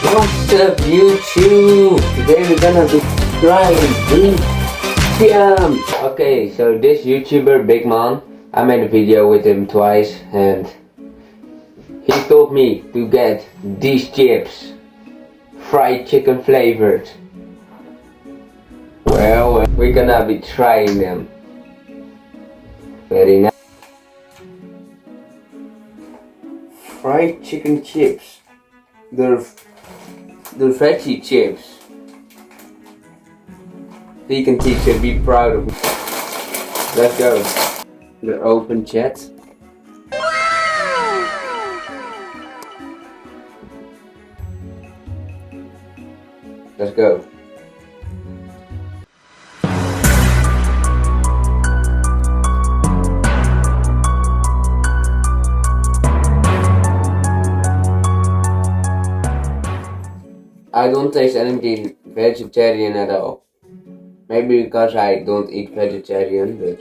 What's up, YouTube? Today we're gonna be trying beef jam. Okay, so this YouTuber Big Man, I made a video with him twice, and he told me to get these chips, fried chicken flavored. Well, we're gonna be trying them. Very nice. Fried chicken chips. They're veggie chips. Vegan teacher, be proud of me. Let's go. They're open, chat. Let's go. I don't taste anything vegetarian at all. Maybe because I don't eat vegetarian, but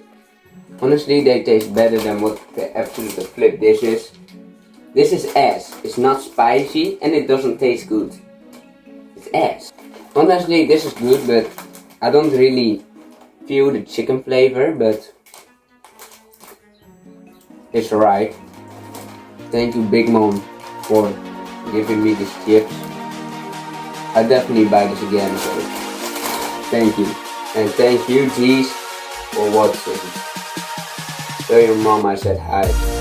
honestly they taste better than what the absolute flip dish is. This is ass. It's not spicy and it doesn't taste good. It's ass. Honestly this is good, but I don't really feel the chicken flavor, but it's alright. Thank you Big Mom for giving me these chips. I definitely buy this again, so thank you. And thank you, G's, for watching. Tell your mom I said hi.